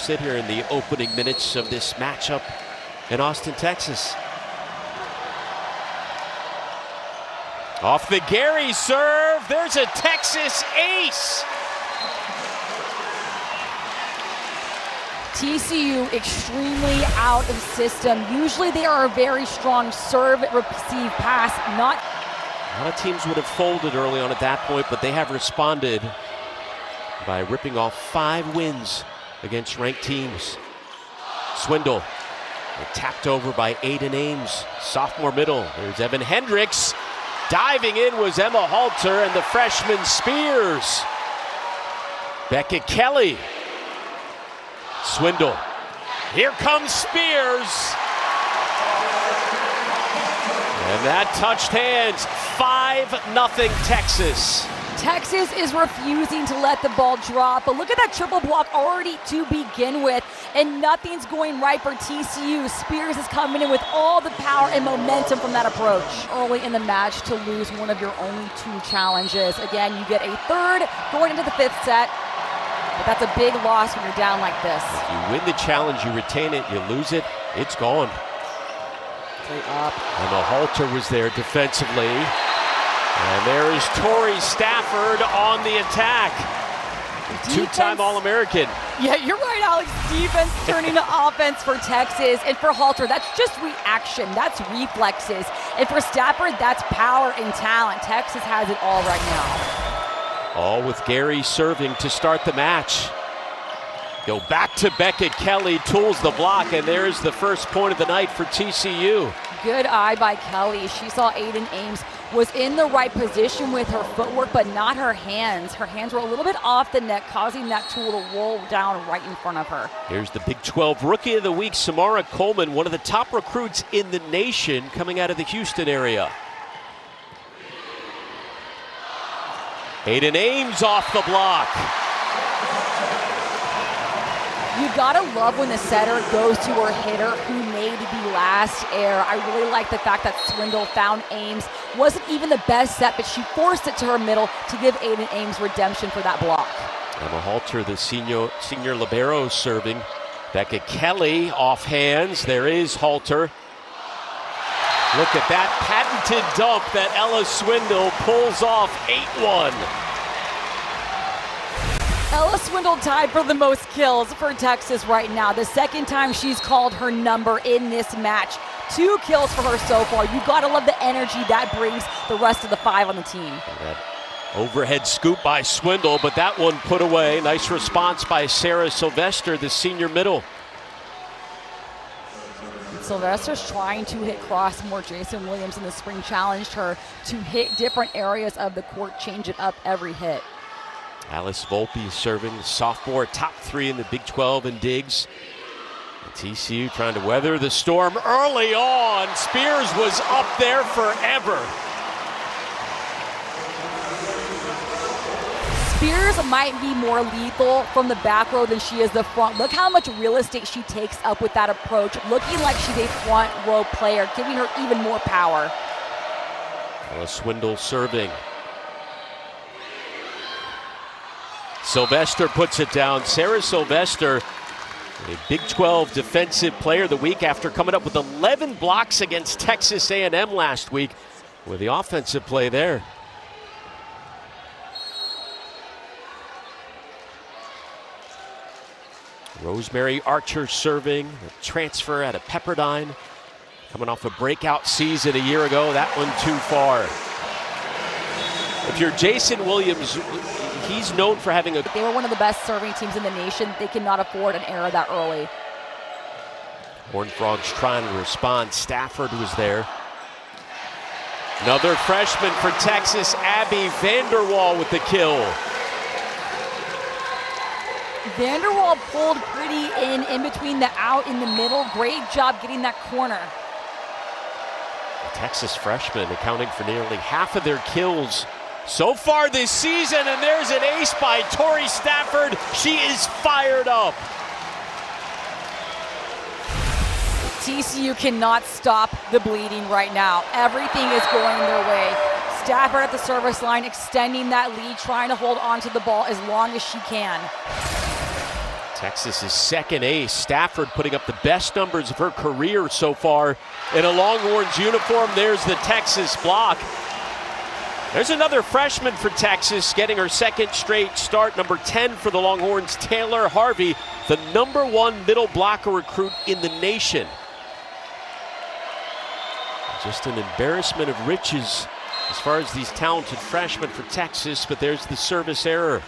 sit here in the opening minutes of this matchup in Austin, Texas. Off the Gary serve, there's a Texas ace. TCU extremely out of system. Usually they are a very strong serve, receive, pass, not. A lot of teams would have folded early on at that point, but they have responded by ripping off 5 wins against ranked teams. Swindle, tapped over by Aiden Ames, sophomore middle. There's Evan Hendricks. Diving in was Emma Halter and the freshman Spears. Beckett Kelly. Swindle. Here comes Spears. And that touched hands. 5-0 Texas. Texas is refusing to let the ball drop, but look at that triple block already to begin with, and nothing's going right for TCU. Spears is coming in with all the power and momentum from that approach. Early in the match to lose one of your only 2 challenges. Again, you get a third going into the 5th set, but that's a big loss when you're down like this. If you win the challenge, you retain it. You lose it, it's gone. Up. Emma Halter was there defensively. And there is Tori Stafford on the attack. 2-time All-American. Yeah, you're right, Alex. Defense turning to offense for Texas. And for Halter, that's just reaction. That's reflexes. And for Stafford, that's power and talent. Texas has it all right now. All with Gary serving to start the match. Go back to Beckett Kelly, tools the block, and there's the first point of the night for TCU. Good eye by Kelly. She saw Aiden Ames was in the right position with her footwork, but not her hands. Her hands were a little bit off the net, causing that tool to roll down right in front of her. Here's the Big 12 Rookie of the Week, Samara Coleman, one of the top recruits in the nation, coming out of the Houston area. Aiden Ames off the block. You gotta love when the setter goes to her hitter who made the last error. I really like the fact that Swindle found Ames. Wasn't even the best set, but she forced it to her middle to give Aiden Ames redemption for that block. Emma Halter, the senior libero, serving. Beckett Kelly off hands. There is Halter. Look at that patented dump that Ella Swindle pulls off. 8-1. Ella Swindle tied for the most kills for Texas right now. The second time she's called her number in this match. 2 kills for her so far. You gotta love the energy that brings the rest of the 5 on the team. That overhead scoop by Swindle, but that one put away. Nice response by Sarah Sylvester, the senior middle. Sylvester's trying to hit cross more. Jason Williams in the spring challenged her to hit different areas of the court, change it up every hit. Alice Volpe serving, the sophomore, top 3 in the Big 12 in digs. And TCU trying to weather the storm early on. Spears was up there forever. Spears might be more lethal from the back row than she is the front. Look how much real estate she takes up with that approach. Looking like she's a front row player, giving her even more power. Swindle serving. Sylvester puts it down. Sarah Sylvester, a Big 12 Defensive Player of the Week after coming up with 11 blocks against Texas A&M last week with the offensive play there. Rosemary Archer serving, a transfer out of Pepperdine, coming off a breakout season a year ago. That one too far. If you're Jason Williams, he's known for having a... They were one of the best serving teams in the nation. They cannot afford an error that early. Horned Frogs trying to respond. Stafford was there. Another freshman for Texas, Abby Vanderwall with the kill. Vanderwall pulled pretty in between the out in the middle. Great job getting that corner. The Texas freshman accounting for nearly half of their kills so far this season, and there's an ace by Tori Stafford. She is fired up. TCU cannot stop the bleeding right now. Everything is going their way. Stafford at the service line, extending that lead, trying to hold on to the ball as long as she can. Texas's second ace, Stafford, putting up the best numbers of her career so far in a Longhorns uniform. There's the Texas block. There's another freshman for Texas getting her second straight start, number 10 for the Longhorns, Taylor Harvey, the #1 middle blocker recruit in the nation. Just an embarrassment of riches as far as these talented freshmen for Texas, but there's the service error.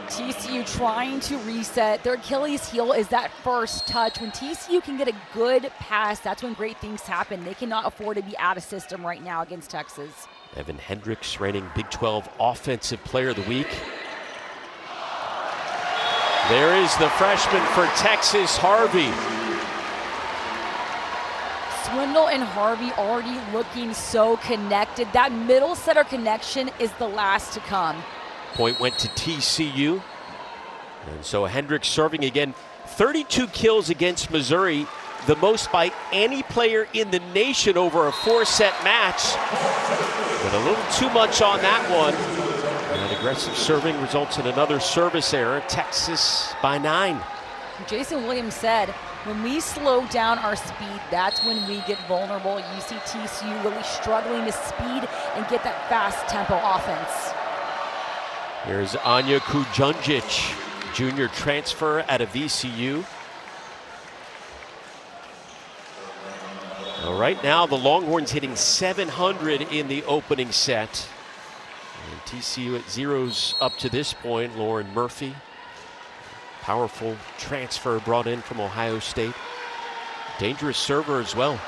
TCU trying to reset. Their Achilles heel is that first touch. When TCU can get a good pass, that's when great things happen. They cannot afford to be out of system right now against Texas. Evan Hendricks, reigning Big 12 Offensive Player of the Week. There is the freshman for Texas, Harvey. Swindle and Harvey already looking so connected. That middle setter connection is the last to come. Point went to TCU. And so Hendricks serving again. 32 kills against Missouri, the most by any player in the nation over a 4-set match. But a little too much on that one. And aggressive serving results in another service error. Texas by 9. Jason Williams said, when we slow down our speed, that's when we get vulnerable. You see TCU really struggling to speed and get that fast tempo offense. Here's Anya Kujundjic, junior transfer out of VCU. Well, right now, the Longhorns hitting 700 in the opening set. And TCU at zeros up to this point. Lauren Murphy, powerful transfer brought in from Ohio State. Dangerous server as well.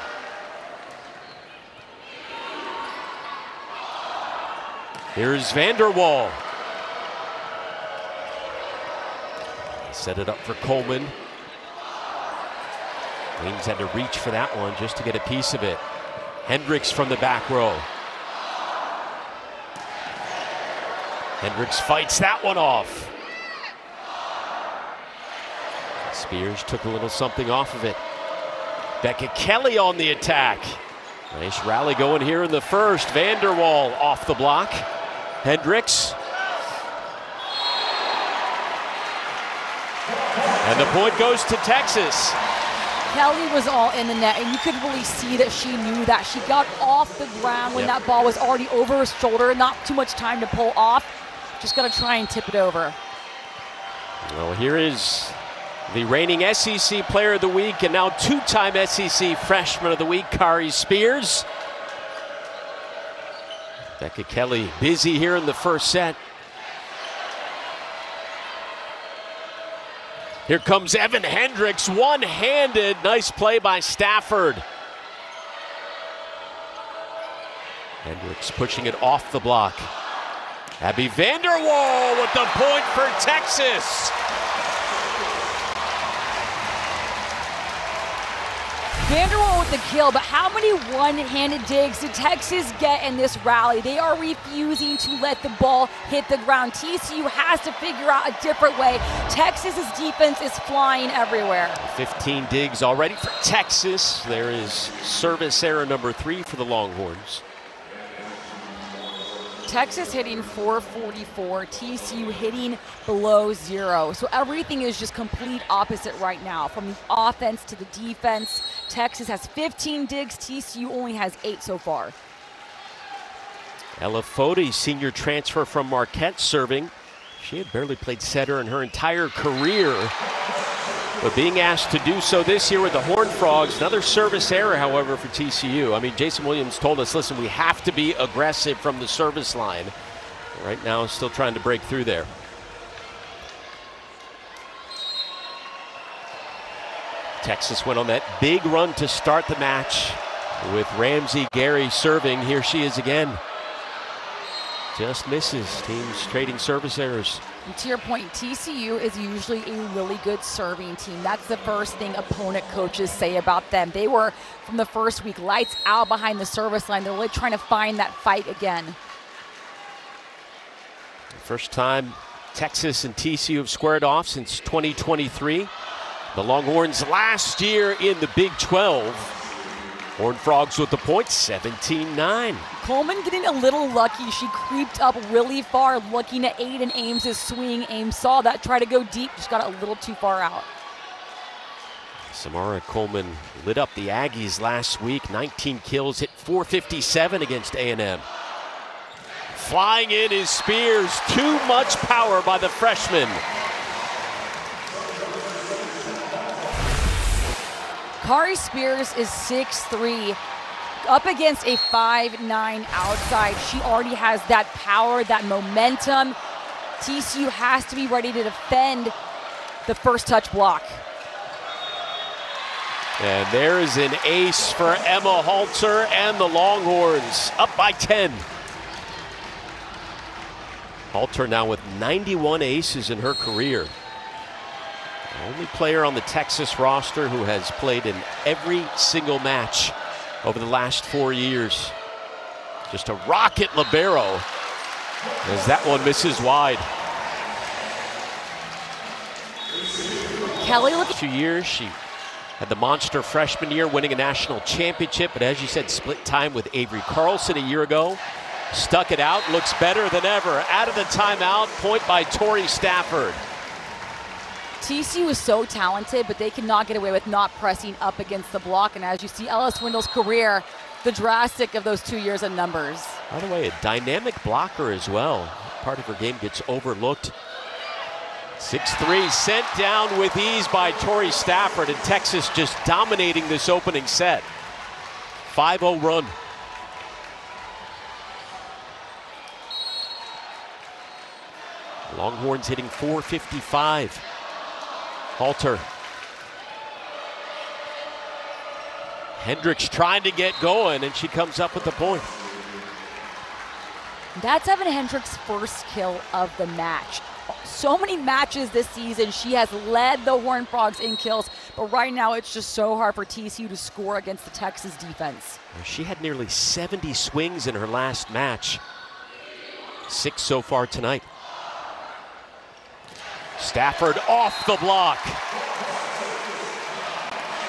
Here's Vanderwall. Set it up for Coleman. Wings had to reach for that one just to get a piece of it. Hendricks from the back row. Hendricks fights that one off. Spears took a little something off of it. Becca Kelly on the attack. Nice rally going here in the first. Vanderwall off the block. Hendricks. And the point goes to Texas. Kelly was all in the net, and you could really see that she knew that. She got off the ground when that ball was already over her shoulder. Not too much time to pull off. Just got to try and tip it over. Well, here is the reigning SEC Player of the Week and now two-time SEC Freshman of the Week, Kari Spears. Becca Kelly busy here in the first set. Here comes Evan Hendricks, one-handed. Nice play by Stafford. Hendricks pushing it off the block. Abby Vanderwall with the point for Texas. Vanderwall with the kill, but how many one-handed digs did Texas get in this rally? They are refusing to let the ball hit the ground. TCU has to figure out a different way. Texas's defense is flying everywhere. 15 digs already for Texas. There is service error number 3 for the Longhorns. Texas hitting 444, TCU hitting below 0. So everything is just complete opposite right now. From the offense to the defense, Texas has 15 digs, TCU only has 8 so far. Ella Foti, senior transfer from Marquette, serving. She had barely played setter in her entire career, but being asked to do so this year with the Horned Frogs. Another service error, however, for TCU. I mean, Jason Williams told us, listen, we have to be aggressive from the service line. Right now, still trying to break through there. Texas went on that big run to start the match with Ramsey Gary serving. Here she is again. Just misses. Teams trading service errors. And to your point, TCU is usually a really good serving team. That's the first thing opponent coaches say about them. They were, from the first week, lights out behind the service line. They're really trying to find that fight again. First time Texas and TCU have squared off since 2023. The Longhorns last year in the Big 12. Horned Frogs with the point, 17-9. Coleman getting a little lucky. She creeped up really far, looking at Aiden Ames' swing. Ames saw that, tried to go deep, just got a little too far out. Samara Coleman lit up the Aggies last week. 19 kills, hit .457 against A&M. Flying in is Spears. Too much power by the freshman. Kari Spears is 6'3", up against a 5'9" outside. She already has that power, that momentum. TCU has to be ready to defend the first touch block. And there is an ace for Emma Halter and the Longhorns, up by 10. Halter now with 91 aces in her career. The only player on the Texas roster who has played in every single match over the last 4 years. Just a rocket libero as that one misses wide. Kelly, look. 2 years, she had the monster freshman year, winning a national championship, but as you said, split time with Avery Carlson a year ago. Stuck it out, looks better than ever. Out of the timeout, point by Tori Stafford. TCU is so talented, but they cannot get away with not pressing up against the block. And as you see, Ella Swindle's career, the drastic of those 2 years in numbers. By the way, a dynamic blocker as well. Part of her game gets overlooked. 6-3 sent down with ease by Tori Stafford, and Texas just dominating this opening set. 5-0 run. Longhorns hitting .455. Halter. Hendricks trying to get going, and she comes up with the point. That's Evan Hendricks' first kill of the match. So many matches this season, she has led the Horned Frogs in kills, but right now it's just so hard for TCU to score against the Texas defense. She had nearly 70 swings in her last match. 6 so far tonight. Stafford off the block.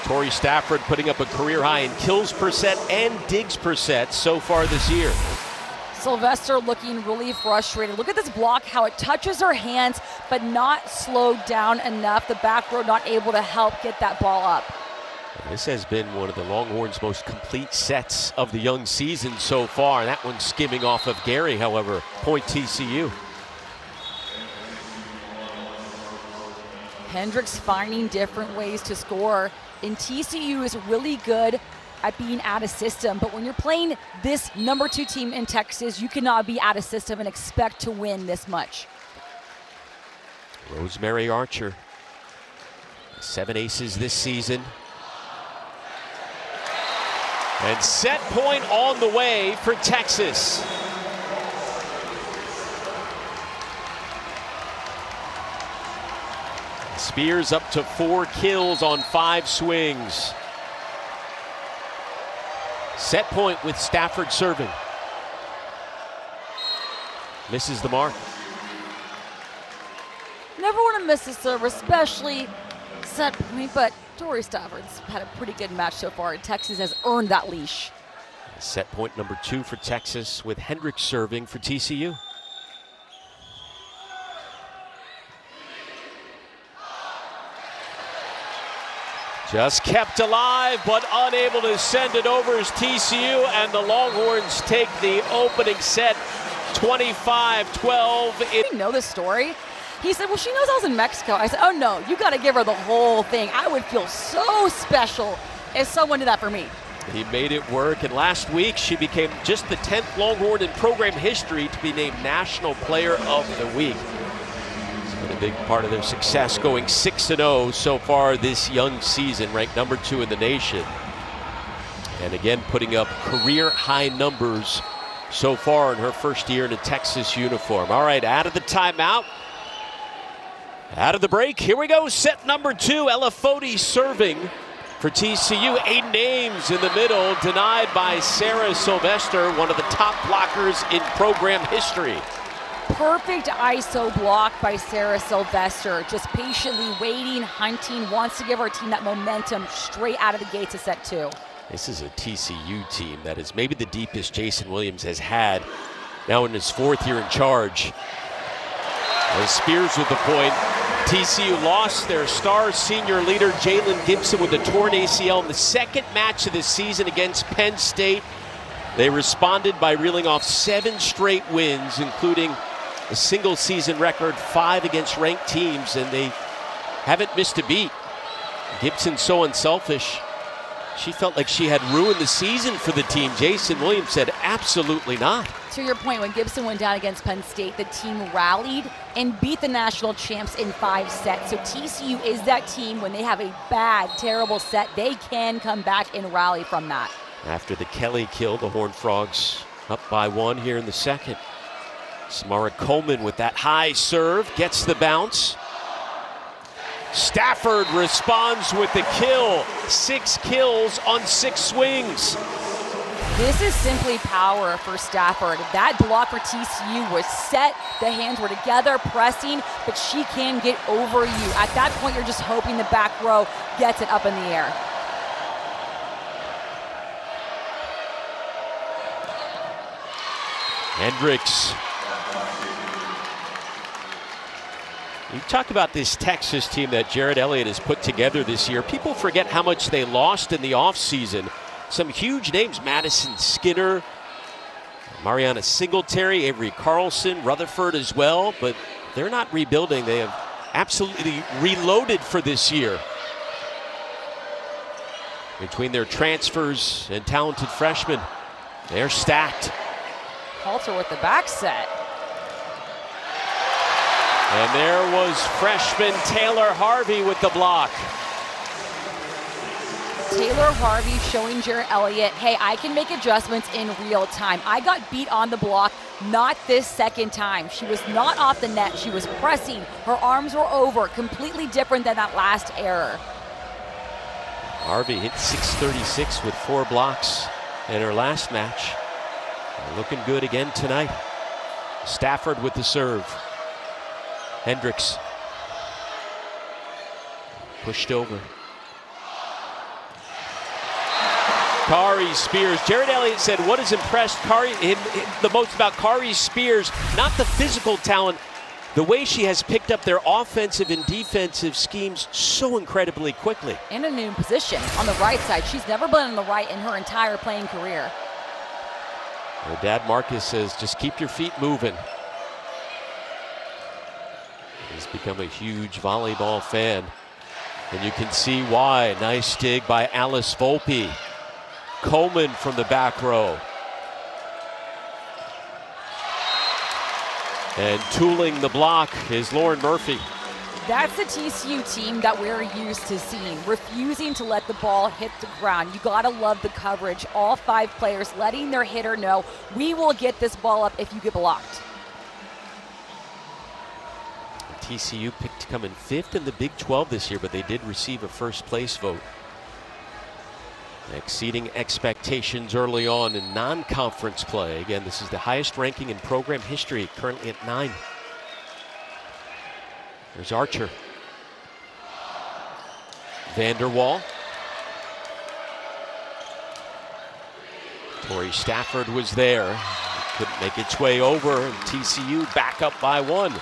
Tori Stafford putting up a career high in kills per set and digs per set so far this year. Sylvester looking really frustrated. Look at this block, how it touches her hands, but not slowed down enough. The back row not able to help get that ball up. And this has been one of the Longhorns' most complete sets of the young season so far. That one skimming off of Gary, however, point TCU. Hendricks finding different ways to score, and TCU is really good at being out of system, but when you're playing this #2 team in Texas, you cannot be out of system and expect to win this much. Rosemary Archer, 7 aces this season. And set point on the way for Texas. Spears up to 4 kills on 5 swings. Set point with Stafford serving. Misses the mark. Never want to miss a serve, especially set point, but Tori Stafford's had a pretty good match so far, and Texas has earned that leash. Set point number 2 for Texas with Hendricks serving for TCU. Just kept alive, but unable to send it over as TCU, and the Longhorns take the opening set 25-12. You know the story? He said, well, she knows I was in Mexico. I said, oh no, you got to give her the whole thing. I would feel so special if someone did that for me. He made it work, and last week she became just the 10th Longhorn in program history to be named National Player of the Week. A big part of their success, going 6-0 so far this young season, ranked #2 in the nation. And again, putting up career high numbers so far in her first year in a Texas uniform. All right, out of the timeout, out of the break, here we go. Set number 2, Ella Foti serving for TCU. Aiden Ames in the middle, denied by Sarah Sylvester, one of the top blockers in program history. Perfect ISO block by Sarah Sylvester. Just patiently waiting, hunting, wants to give her team that momentum straight out of the gates of set 2. This is a TCU team that is maybe the deepest Jason Williams has had now in his 4th year in charge. As Spears with the point. TCU lost their star senior leader Jalen Gibson with a torn ACL in the 2nd match of the season against Penn State. They responded by reeling off 7 straight wins, including a single season record 5 against ranked teams, and they haven't missed a beat. Gibson's so unselfish. She felt like she had ruined the season for the team. Jason Williams said absolutely not. To your point, when Gibson went down against Penn State, the team rallied and beat the national champs in 5 sets. So TCU is that team when they have a bad, terrible set, they can come back and rally from that. After the Kelly kill, the Horned Frogs up by 1 here in the 2nd. Samara Coleman with that high serve, gets the bounce. Stafford responds with the kill. 6 kills on 6 swings. This is simply power for Stafford. That block for TCU was set. The hands were together, pressing, but she can get over you. At that point, you're just hoping the back row gets it up in the air. Hendricks. You talk about this Texas team that Jared Elliott has put together this year. People forget how much they lost in the offseason. Some huge names, Madison Skinner, Mariana Singletary, Avery Carlson, Rutherford as well, but they're not rebuilding. They have absolutely reloaded for this year. Between their transfers and talented freshmen, they're stacked. Halter with the back set. And there was freshman Taylor Harvey with the block. Taylor Harvey showing Jared Elliott, hey, I can make adjustments in real time. I got beat on the block, not this second time. She was not off the net. She was pressing. Her arms were over. Completely different than that last error. Harvey hit .636 with 4 blocks in her last match. Looking good again tonight. Stafford with the serve. Hendricks pushed over. Kari Spears. Jared Elliott said what has impressed him the most about Kari Spears, not the physical talent, the way she has picked up their offensive and defensive schemes so incredibly quickly. In a new position on the right side. She's never been on the right in her entire playing career. Her dad Marcus says just keep your feet moving. He's become a huge volleyball fan, and you can see why. Nice dig by Alice Volpe. Coleman from the back row. And tooling the block is Lauren Murphy. That's the TCU team that we're used to seeing, refusing to let the ball hit the ground. You gotta love the coverage. All 5 players letting their hitter know, we will get this ball up if you get blocked. TCU picked to come in 5th in the Big 12 this year, but they did receive a first place vote. Exceeding expectations early on in non-conference play. Again, this is the highest ranking in program history, currently at 9. There's Archer. Vanderwall. Tori Stafford was there. Couldn't make its way over, and TCU back up by 1.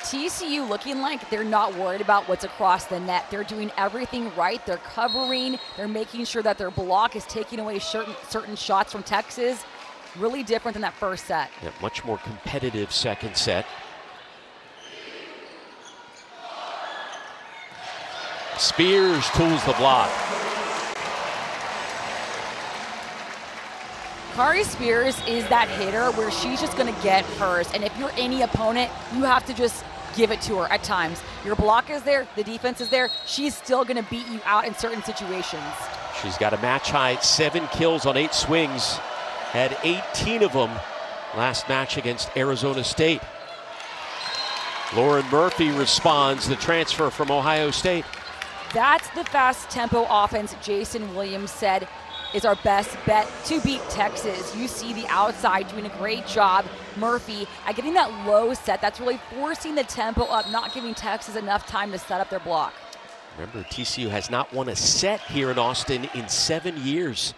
TCU looking like they're not worried about what's across the net. They're doing everything right. They're covering. They're making sure that their block is taking away certain shots from Texas. Really different than that first set. Yeah, much more competitive second set. Spears tools the block. Kari Spears is that hitter where she's just going to get hers. And if you're any opponent, you have to just give it to her at times. Your block is there, the defense is there. She's still going to beat you out in certain situations. She's got a match high 7 kills on 8 swings. Had 18 of them last match against Arizona State. Lauren Murphy responds, the transfer from Ohio State. That's the fast tempo offense Jason Williams said is our best bet to beat Texas. You see the outside doing a great job. Murphy at getting that low set. That's really forcing the tempo up, not giving Texas enough time to set up their block. Remember, TCU has not won a set here in Austin in 7 years.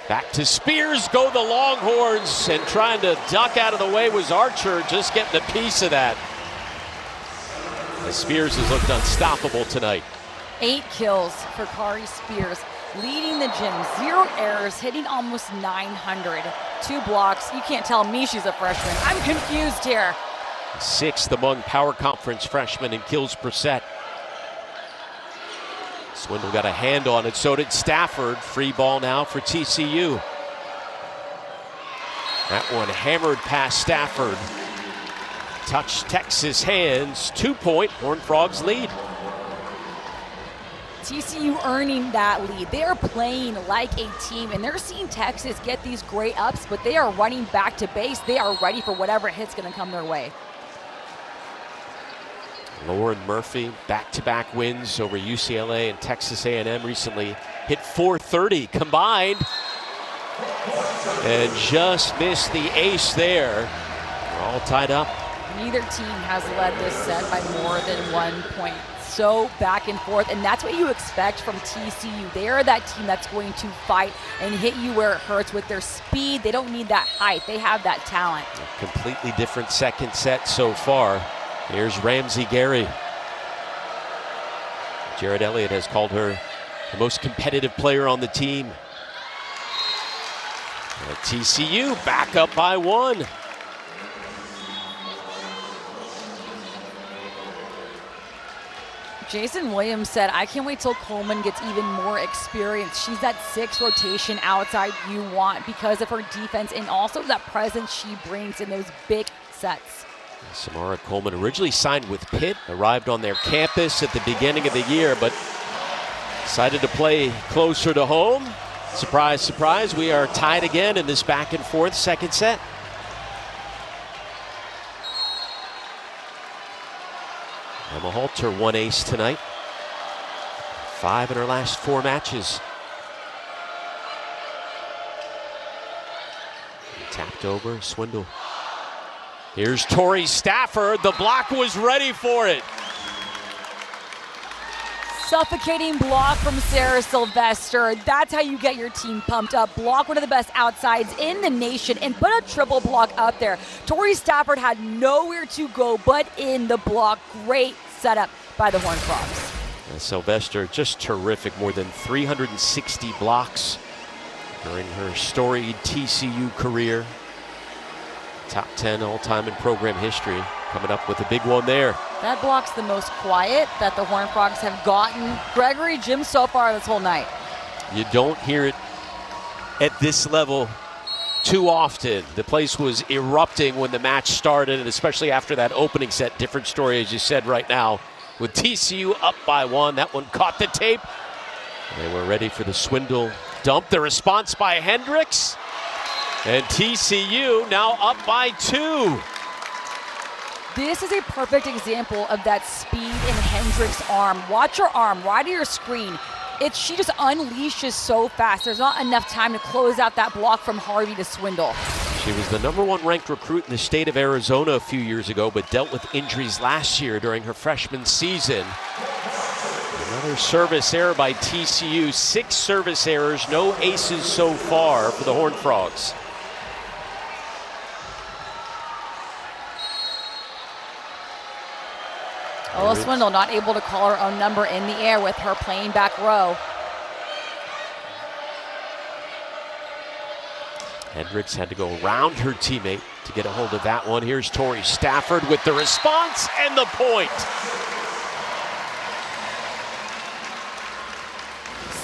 Back to Spears, go the Longhorns, and trying to duck out of the way was Archer, just getting a piece of that. As Spears has looked unstoppable tonight. 8 kills for Kari Spears, leading the gym, 0 errors, hitting almost 900. 2 blocks. You can't tell me she's a freshman. I'm confused here. 6th among Power Conference freshmen in kills per set. Swindle got a hand on it, so did Stafford. Free ball now for TCU. That one hammered past Stafford. Touched Texas hands. 2-point Horned Frogs lead. TCU earning that lead. They are playing like a team, and they're seeing Texas get these great ups, but they are running back to base. They are ready for whatever hit's going to come their way. Lauren Murphy, back-to-back wins over UCLA and Texas A&M recently. Hit 430 combined. And just missed the ace there. We're all tied up. Neither team has led this set by more than 1 point. So back and forth, and that's what you expect from TCU. They are that team that's going to fight and hit you where it hurts with their speed. They don't need that height. They have that talent. A completely different second set so far. Here's Ramsey Gary. Jared Elliott has called her the most competitive player on the team. And TCU back up by 1. Jason Williams said, I can't wait till Coleman gets even more experience. She's that 6th rotation outside you want because of her defense and also that presence she brings in those big sets. Samara Coleman originally signed with Pitt, arrived on their campus at the beginning of the year, but decided to play closer to home. Surprise, surprise, we are tied again in this back and forth second set. Emma Halter won ace tonight. 5 in her last 4 matches. Tapped over, Swindle. Here's Tori Stafford. The block was ready for it. Suffocating block from Sarah Sylvester. That's how you get your team pumped up. Block one of the best outsides in the nation and put a triple block up there. Tori Stafford had nowhere to go but in the block. Great setup by the Horned Frogs. Sylvester just terrific. More than 360 blocks during her storied TCU career. Top 10 all-time in program history. Coming up with a big one there. That block's the most quiet that the Horned Frogs have gotten. Gregory, Jim, so far this whole night. You don't hear it at this level too often. The place was erupting when the match started, and especially after that opening set. Different story, as you said right now, with TCU up by 1. That one caught the tape. They were ready for the Swindle dump. The response by Hendricks. And TCU now up by 2. This is a perfect example of that speed in Hendricks' arm. Watch her arm right at your screen. She just unleashes so fast. There's not enough time to close out that block from Harvey to Swindle. She was the #1 ranked recruit in the state of Arizona a few years ago, but dealt with injuries last year during her freshman season. Another service error by TCU. 6 service errors, no aces so far for the Horned Frogs. Oh, Swindle not able to call her own number in the air with her playing back row. Hendricks had to go around her teammate to get a hold of that one. Here's Tori Stafford with the response and the point.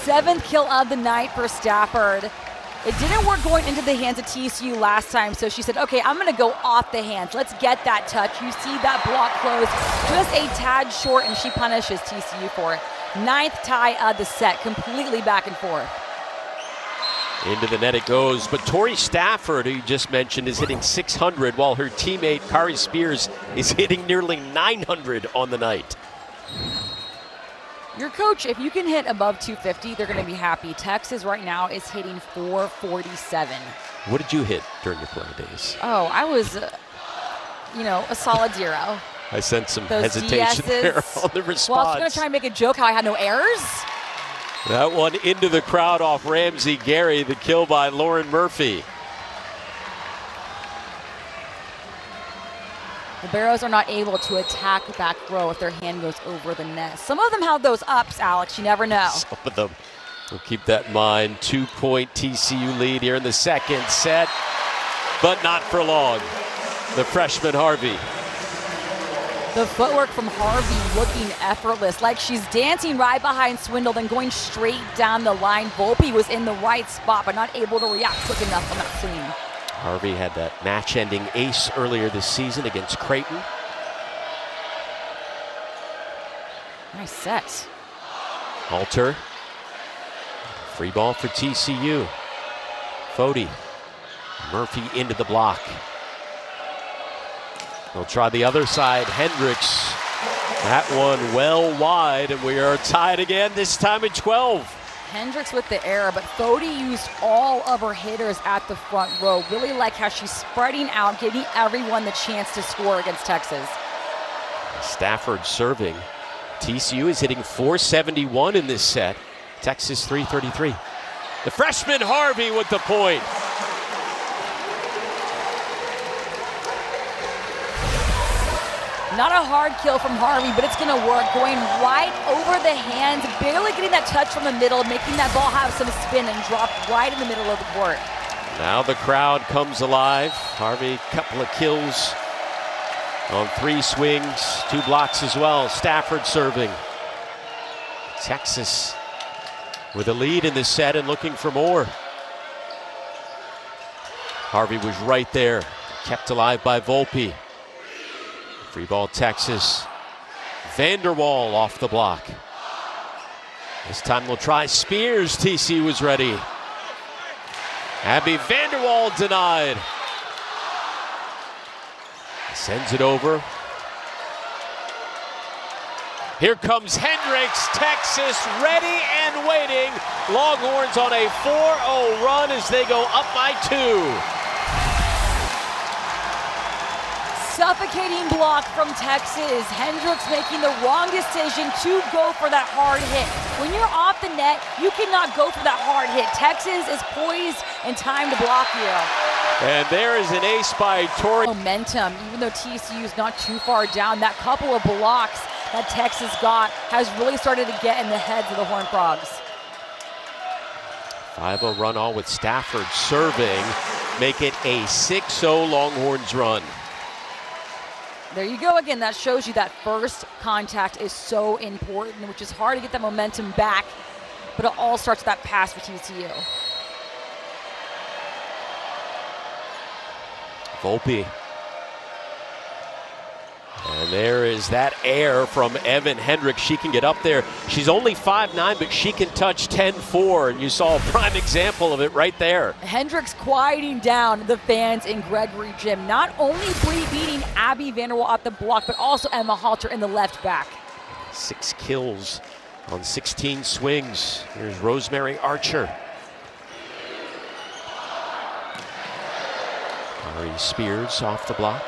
7th kill of the night for Stafford. It didn't work going into the hands of TCU last time, so she said, okay, I'm going to go off the hands. Let's get that touch. You see that block close just a tad short, and she punishes TCU for it. 9th tie of the set, completely back and forth. Into the net it goes, but Tori Stafford, who you just mentioned, is hitting 600, while her teammate Kari Spears is hitting nearly 900 on the night. Your coach, if you can hit above 250, they're going to be happy. Texas right now is hitting 447. What did you hit during your playing days? Oh, I was, a solid 0. I sense some Those hesitation DSs. there on the response. Well, I was going to try and make a joke how I had no errors. That one into the crowd off Ramsey Gary, the kill by Lauren Murphy. The Barrows are not able to attack the back row if their hand goes over the net. Some of them have those ups, Alex. You never know. Some of them. We'll keep that in mind. 2-point TCU lead here in the second set, but not for long. The freshman Harvey. The footwork from Harvey looking effortless, like she's dancing right behind Swindle, then going straight down the line. Volpe was in the right spot, but not able to react quick enough on that swing. Harvey had that match-ending ace earlier this season against Creighton. Nice set. Halter. Free ball for TCU. Fody. Murphy into the block. They'll try the other side. Hendricks. That one well wide, and we are tied again, this time at 12. Hendricks with the error, but Fody used all of her hitters at the front row. Really like how she's spreading out, giving everyone the chance to score against Texas. Stafford serving. TCU is hitting .471 in this set. Texas .333. The freshman Harvey with the point. Not a hard kill from Harvey, but it's going to work. Going right over the hands, barely getting that touch from the middle, making that ball have some spin and drop right in the middle of the court. Now the crowd comes alive. Harvey, couple of kills on 3 swings, 2 blocks as well. Stafford serving. Texas with a lead in this set and looking for more. Harvey was right there, kept alive by Volpe. Free ball Texas. Vanderwall off the block. This time they'll try Spears. TC was ready. Abby Vanderwall denied. Sends it over. Here comes Hendricks. Texas ready and waiting. Longhorns on a 4-0 run as they go up by 2. Suffocating block from Texas. Hendricks making the wrong decision to go for that hard hit. When you're off the net, you cannot go for that hard hit. Texas is poised and time to block you. And there is an ace by Tori. Momentum, even though TCU is not too far down, that couple of blocks that Texas got has really started to get in the heads of the Horned Frogs. 5-0 run all with Stafford serving. Make it a 6-0 Longhorns run. There you go again. That shows you that first contact is so important, which is hard to get that momentum back, but it all starts with that pass for TCU. Volpe. And there is that air from Evan Hendricks. She can get up there. She's only 5'9", but she can touch 10-4, and you saw a prime example of it right there. Hendricks quieting down the fans in Gregory Gym. Not only beating Abby Vanderwall at the block, but also Emma Halter in the left back. 6 kills on 16 swings. Here's Rosemary Archer. Ari Spears off the block.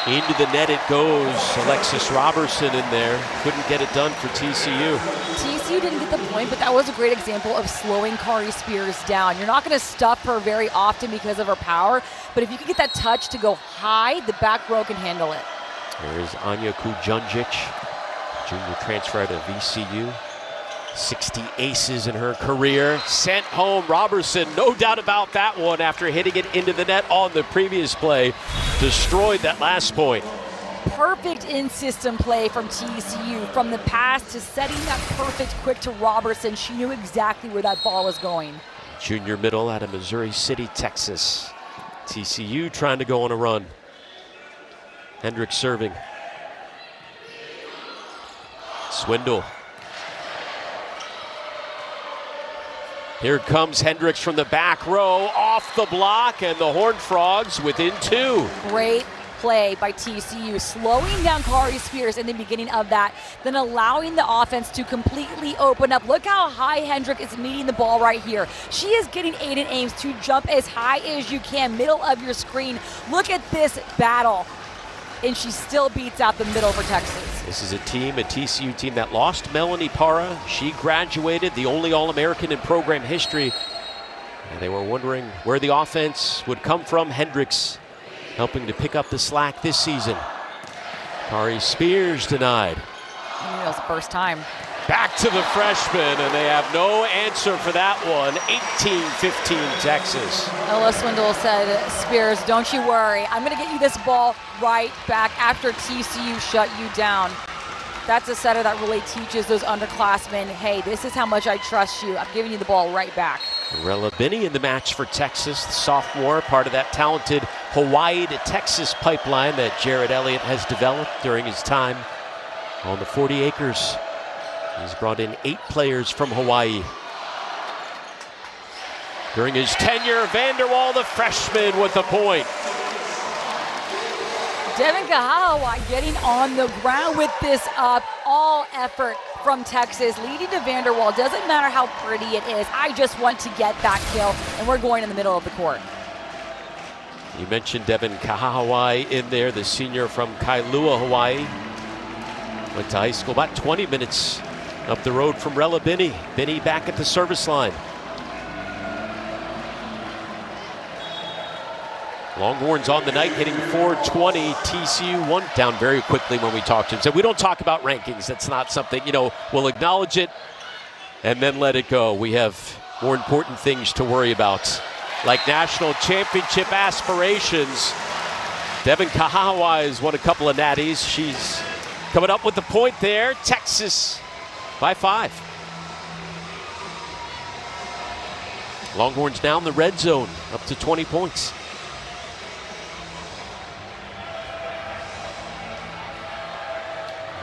Into the net it goes. Alexis Robertson in there. Couldn't get it done for TCU. TCU didn't get the point, but that was a great example of slowing Kari Spears down. You're not going to stuff her very often because of her power, but if you can get that touch to go high, the back row can handle it. There's Anya Kujundjic, junior transfer out of VCU. 60 aces in her career. Sent home. Robertson, no doubt about that one after hitting it into the net on the previous play. Destroyed that last point. Perfect in-system play from TCU. From the pass to setting that perfect quick to Robertson. She knew exactly where that ball was going. Junior middle out of Missouri City, Texas. TCU trying to go on a run. Hendricks serving. Swindle. Here comes Hendricks from the back row, off the block, and the Horned Frogs within 2. Great play by TCU, slowing down Kari Spears in the beginning of that, then allowing the offense to completely open up. Look how high Hendricks is meeting the ball right here. She is getting Aiden Ames to jump as high as you can, middle of your screen. Look at this battle. and she still beats out the middle for Texas. This is a TCU team that lost Melanie Parra. She graduated, the only All-American in program history. And they were wondering where the offense would come from. Hendricks helping to pick up the slack this season. Kari Spears denied. That was the first time. Back to the freshman, and they have no answer for that one. 18-15 Texas. Ella Swindle said, Spears, don't you worry. I'm going to get you this ball right back after TCU shut you down. That's a setter that really teaches those underclassmen, hey, this is how much I trust you. I'm giving you the ball right back. Rella Binney in the match for Texas, the sophomore, part of that talented Hawaii to Texas pipeline that Jared Elliott has developed during his time on the 40 acres. He's brought in 8 players from Hawaii. During his tenure, Vanderwall, the freshman, with a point. Devin Kahahawai getting on the ground with this all effort from Texas, leading to Vanderwall. Doesn't matter how pretty it is. I just want to get that kill, and we're going in the middle of the court. You mentioned Devin Kahahawai in there, the senior from Kailua, Hawaii. Went to high school about 20 minutes up the road from Rella Binney. Binney back at the service line. Longhorns on the night, hitting 420. TCU one down very quickly when we talked to him. Said, we don't talk about rankings. That's not something, we'll acknowledge it and then let it go. We have more important things to worry about, like national championship aspirations. Devin Kahahawai has won a couple of natties. She's coming up with the point there. Texas by 5. Longhorns now in the red zone, up to 20 points.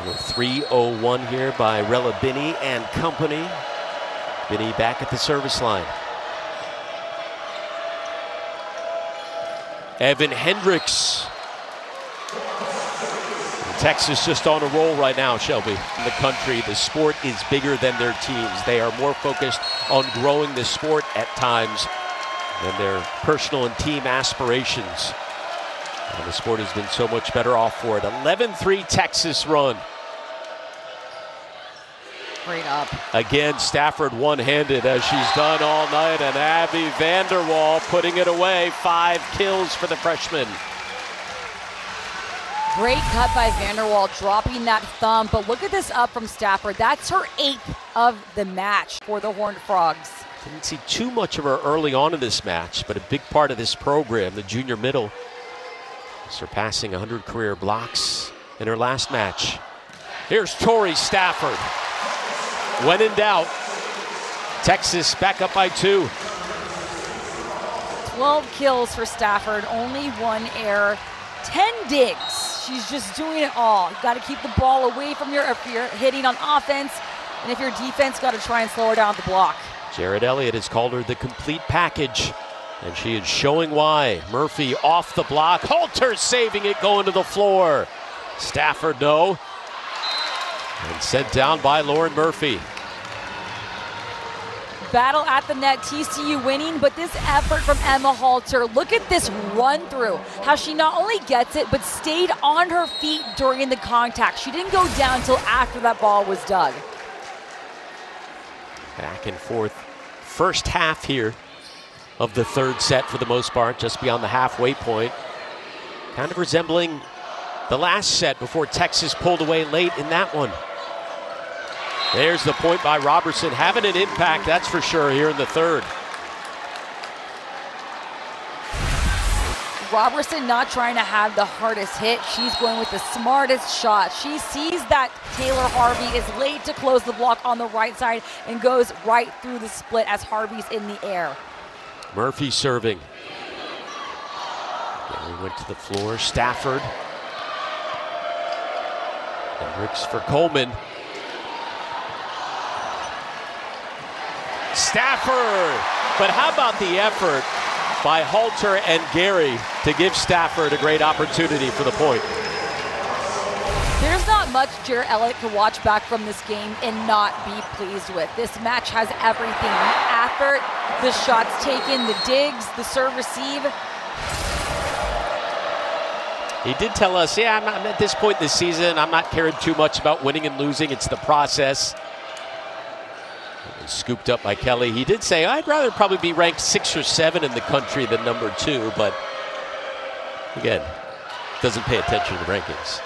A 3:01 here by Rella Binney and company. Binney back at the service line. Evan Hendricks. Texas just on a roll right now, Shelby. In the country, the sport is bigger than their teams. They are more focused on growing the sport at times than their personal and team aspirations. And the sport has been so much better off for it. 11-3 Texas run. Straight up. Again, Stafford one-handed as she's done all night, and Abby Vanderwall putting it away. 5 kills for the freshman. Great cut by Vanderwall, dropping that thumb, but look at this up from Stafford. That's her 8th of the match for the Horned Frogs. Didn't see too much of her early on in this match, but a big part of this program, the junior middle, surpassing 100 career blocks in her last match. Here's Tori Stafford. When in doubt, Texas back up by 2. 12 kills for Stafford, only 1 error, 10 digs. She's just doing it all. You've got to keep the ball away from if you're hitting on offense, and if you're defense, got to try and slow her down at the block. Jared Elliott has called her the complete package, and she is showing why. Murphy off the block. Halter saving it, going to the floor. Stafford, no. And sent down by Lauren Murphy. Battle at the net, TCU winning, but this effort from Emma Halter, look at this run through. How she not only gets it, but stayed on her feet during the contact. She didn't go down until after that ball was dug. Back and forth. First half here of the third set for the most part, just beyond the halfway point. Kind of resembling the last set before Texas pulled away late in that one. There's the point by Robertson, having an impact, that's for sure, here in the third. Robertson not trying to have the hardest hit. She's going with the smartest shot. She sees that Taylor Harvey is late to close the block on the right side and goes right through the split as Harvey's in the air. Murphy serving. Gary went to the floor. Stafford. Hendricks for Coleman. Stafford, but how about the effort by Halter and Gary to give Stafford a great opportunity for the point? There's not much Jared Elliott can watch back from this game and not be pleased with. This match has everything. The effort, the shots taken, the digs, the serve receive. He did tell us, yeah, I'm at this point in the season, I'm not caring too much about winning and losing. It's the process. Scooped up by Kelly. He did say, I'd rather probably be ranked 6 or 7 in the country than number 2, but again, doesn't pay attention to the rankings.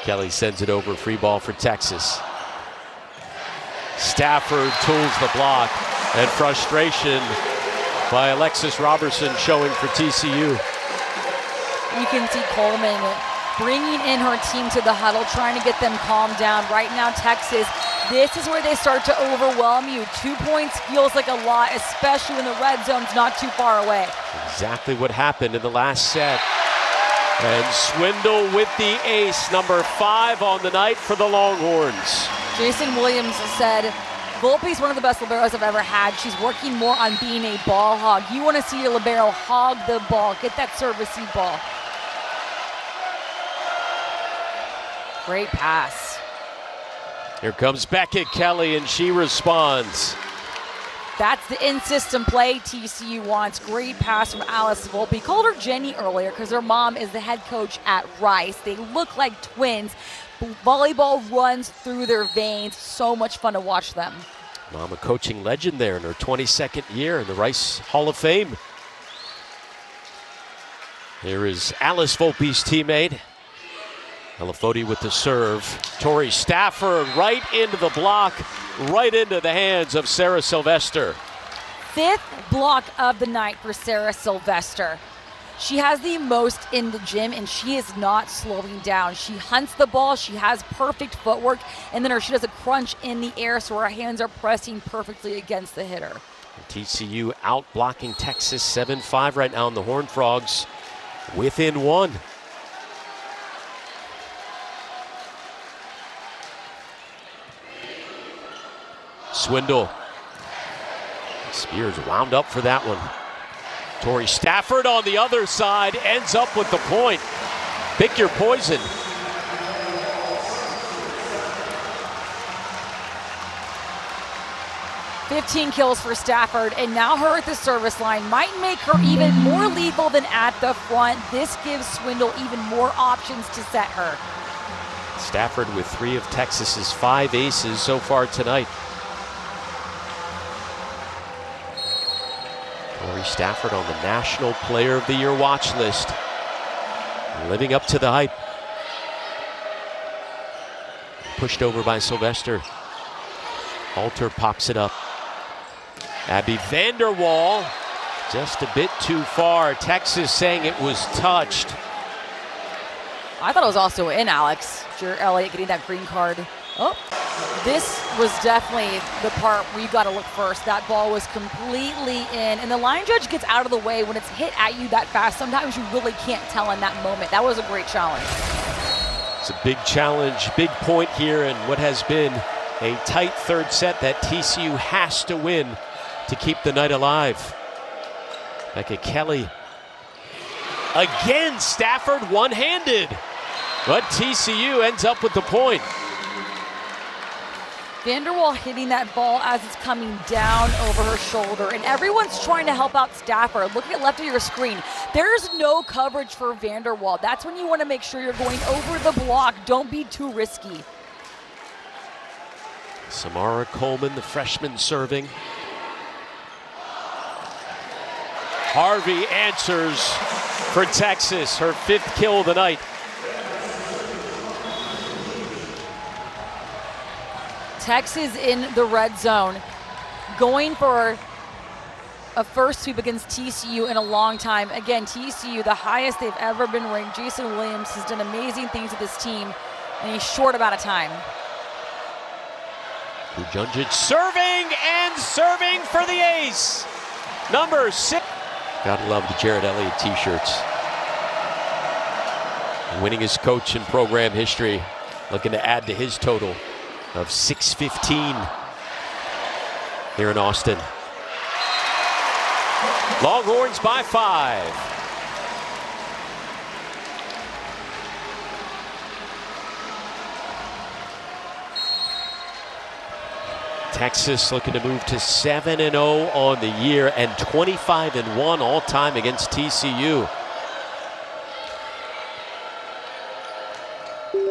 Kelly sends it over, free ball for Texas. Stafford tools the block, and frustration by Alexis Robertson showing for TCU. You can see Coleman bringing in her team to the huddle, trying to get them calmed down. Right now, Texas, this is where they start to overwhelm you. 2 points feels like a lot, especially when the red zone's not too far away. Exactly what happened in the last set. And Swindle with the ace, number 5 on the night for the Longhorns. Jason Williams said, Volpe's one of the best liberos I've ever had. She's working more on being a ball hog. You want to see your libero hog the ball, get that service-y ball. Great pass. Here comes Beckett Kelly, and she responds. That's the in-system play TCU wants. Great pass from Alice Volpe. Called her Jenny earlier because her mom is the head coach at Rice. They look like twins. Volleyball runs through their veins. So much fun to watch them. Mom, a coaching legend there in her 22nd year in the Rice Hall of Fame. Here is Alice Volpe's teammate. Elefodi with the serve. Tori Stafford right into the block, right into the hands of Sarah Sylvester. 5th block of the night for Sarah Sylvester. She has the most in the gym, and she is not slowing down. She hunts the ball, she has perfect footwork, and then she does a crunch in the air so her hands are pressing perfectly against the hitter. TCU out blocking Texas 7-5 right now, and the Horned Frogs within 1. Swindle. Spears wound up for that one. Tori Stafford on the other side ends up with the point. Pick your poison. "15 kills for Stafford, and now her at the service line might make her even more lethal than at the front. This gives Swindle even more options to set her. Stafford with 3 of Texas's 5 aces so far tonight. Tori Stafford on the National Player of the Year watch list. Living up to the hype. Pushed over by Sylvester. Halter pops it up. Abby Vanderwall just a bit too far. Texas saying it was touched. I thought it was also in, Alex. Jer Elliott getting that green card. Oh, this was definitely the part where you got to look first. That ball was completely in, and the line judge gets out of the way when it's hit at you that fast. Sometimes you really can't tell in that moment. That was a great challenge. It's a big challenge, big point here, and what has been a tight third set that TCU has to win to keep the night alive. Becca Kelly. Again, Stafford one-handed, but TCU ends up with the point. Vanderwall hitting that ball as it's coming down over her shoulder, and everyone's trying to help out Stafford. Look at left of your screen. There's no coverage for Vanderwall. That's when you want to make sure you're going over the block. Don't be too risky. Samara Coleman, the freshman, serving. Harvey answers for Texas, her 5th kill of the night. Texas in the red zone, going for a first sweep against TCU in a long time. Again, TCU, the highest they've ever been ranked. Jason Williams has done amazing things with this team in a short amount of time. Kujundjic serving for the ace. Number 6. Gotta love the Jared Elliott t-shirts. Winning his coach in program history, looking to add to his total of 615 here in Austin. Longhorns by 5. Texas looking to move to 7-0 on the year and 25-1 all time against TCU.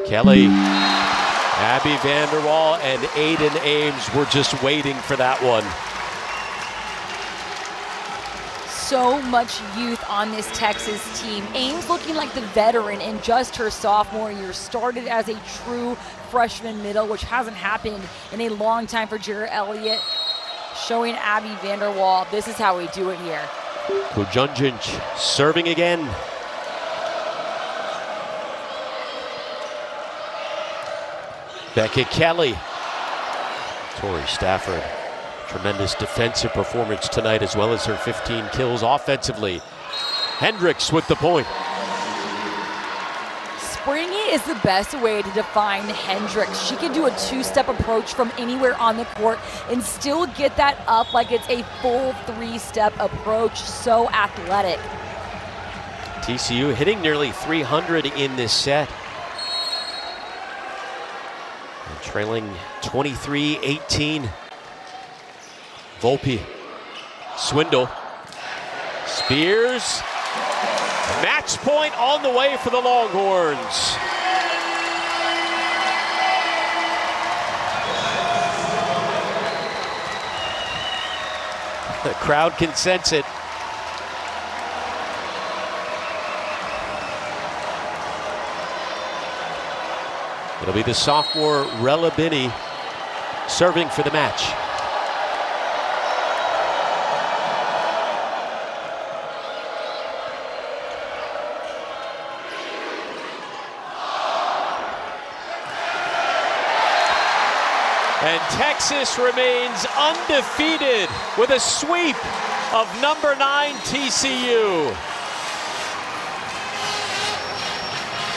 Kelly, Abby Vanderwall, and Aiden Ames were just waiting for that one. So much youth on this Texas team. Ames looking like the veteran in just her sophomore year. Started as a true freshman middle, which hasn't happened in a long time for Jarrett Elliott. Showing Abby Vanderwall, this is how we do it here. Kujundjic serving again. Beckett Kelly. Tori Stafford. Tremendous defensive performance tonight, as well as her 15 kills offensively. Hendricks with the point. Springy is the best way to define Hendricks. She can do a two-step approach from anywhere on the court and still get that up like it's a full three-step approach. So athletic. TCU hitting nearly 300 in this set. And trailing 23-18. Volpe, Swindle, Spears, match point on the way for the Longhorns. The crowd can sense it. It'll be the sophomore Rella Binney serving for the match. And Texas remains undefeated with a sweep of number 9 TCU.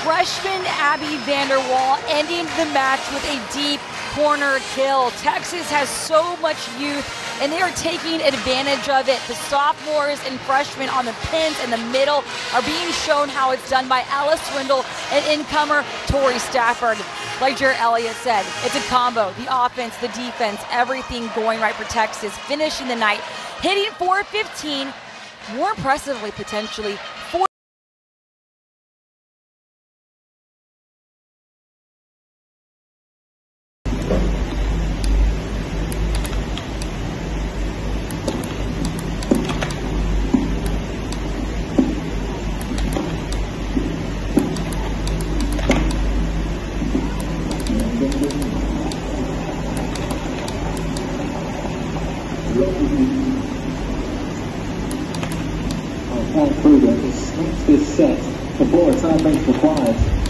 Freshman Abby Vanderwall ending the match with a deep corner kill. Texas has so much youth, and they are taking advantage of it. The sophomores and freshmen on the pins in the middle are being shown how it's done by Ella Swindle and incomer Tori Stafford. Like Jarrett Elliott said, it's a combo. The offense, the defense, everything going right for Texas. Finishing the night, hitting 415, more impressively potentially, 4. This set. The board, time makes the 5.